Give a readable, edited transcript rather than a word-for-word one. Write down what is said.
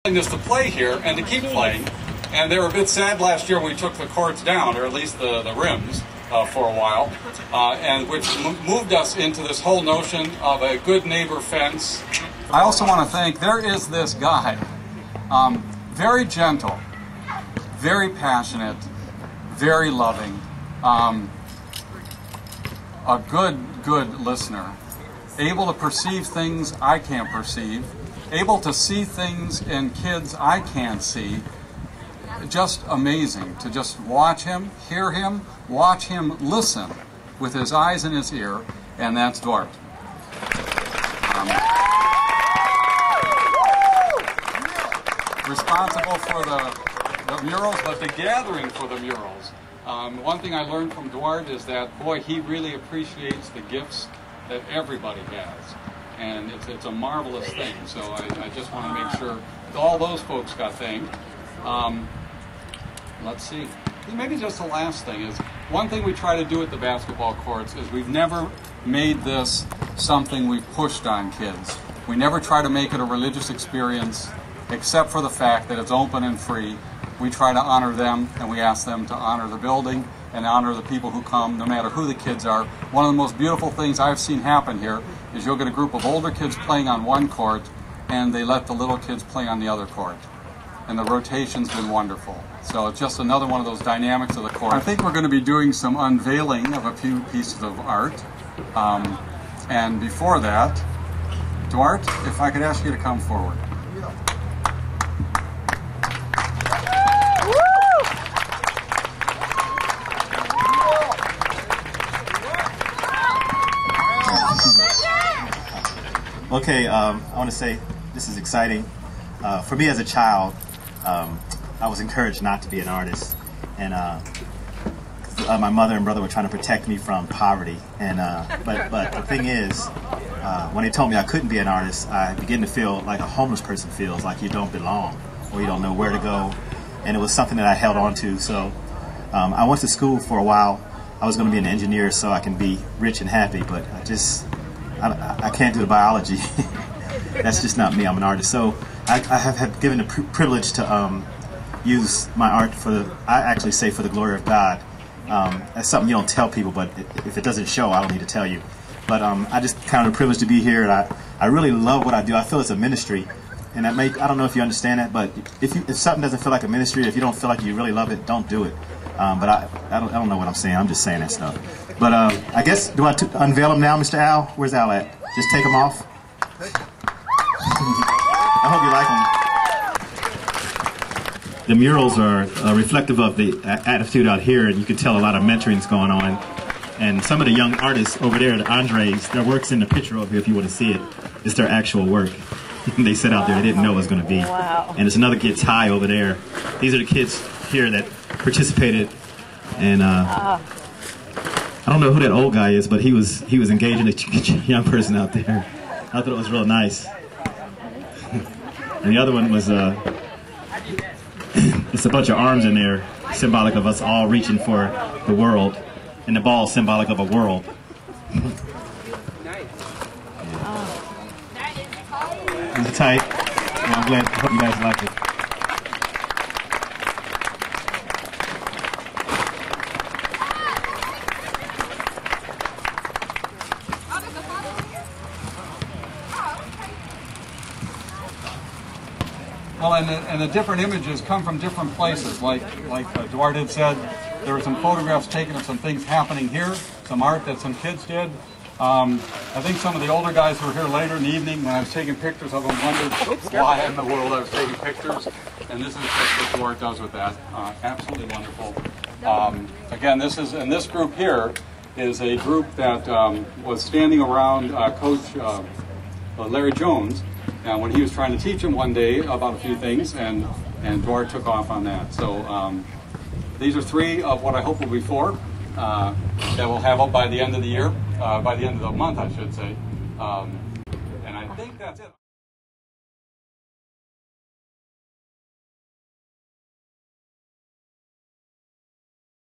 Willingness to play here and to keep playing. And they were a bit sad last year when we took the courts down, or at least the rims, for a while, and which moved us into this whole notion of a good neighbor fence. I also want to thank, there is this guy, very gentle, very passionate, very loving, a good listener, able to perceive things I can't perceive, able to see things in kids I can't see. Just amazing to just watch him, hear him, watch him listen with his eyes and his ear, and that's Duarte. Responsible for the murals, but the gathering for the murals. One thing I learned from Duarte is that, boy, he really appreciates the gifts that everybody has. And it's a marvelous thing, so I just want to make sure that all those folks got thanked. Let's see. Maybe just the last thing is, one thing we try to do at the basketball courts is we've never made this something we've pushed on kids. We never try to make it a religious experience, except for the fact that it's open and free. We try to honor them, and we ask them to honor the building and honor the people who come, no matter who the kids are. One of the most beautiful things I've seen happen here is you'll get a group of older kids playing on one court, and they let the little kids play on the other court. And the rotation's been wonderful. So it's just another one of those dynamics of the court. I think we're going to be doing some unveiling of a few pieces of art. And before that, Duarte, if I could ask you to come forward. Okay, I want to say this is exciting. For me as a child, I was encouraged not to be an artist, and my mother and brother were trying to protect me from poverty. And but the thing is, when they told me I couldn't be an artist, I began to feel like a homeless person feels, like you don't belong or you don't know where to go. And it was something that I held on to. So I went to school for a while. I was going to be an engineer so I can be rich and happy, but I can't do the biology. That's just not me. I'm an artist. So I have given the privilege to use my art I actually say for the glory of God. That's something you don't tell people, but if it doesn't show, I don't need to tell you. But I just kind of privileged to be here, and I really love what I do. I feel it's a ministry, and I don't know if you understand that, but if something doesn't feel like a ministry, if you don't feel like you really love it, don't do it. But I don't know what I'm saying. I'm just saying that stuff. But I guess, do I unveil them now, Mr. Al? Where's Al at? Just take them off? I hope you like them. The murals are reflective of the attitude out here, and you can tell a lot of mentoring's going on. And some of the young artists over there, the Andres, their work's in the picture over here if you want to see it. It's their actual work. They sit out there, they didn't know it was going to be. Wow. And there's another kid, Ty, over there. These are the kids here that participated. And I don't know who that old guy is, but he was engaging a young person out there. I thought it was real nice. And the other one was, it's a bunch of arms in there, symbolic of us all reaching for the world. And the ball symbolic of a world. It's tight. And I'm glad, I hope you guys like it. Well, and the different images come from different places. Like Duarte had said, there were some photographs taken of some things happening here, some art that some kids did. I think some of the older guys who were here later in the evening, when I was taking pictures of them, wondered why in the world I was taking pictures. And this is what Duarte does with that. Absolutely wonderful. Again, this group here is a group that was standing around Coach Larry Jones. And when he was trying to teach him one day about a few things, and Duarte took off on that. So these are three of what I hope will be four that we'll have up by the end of the year, by the end of the month, I should say. And I think that's it.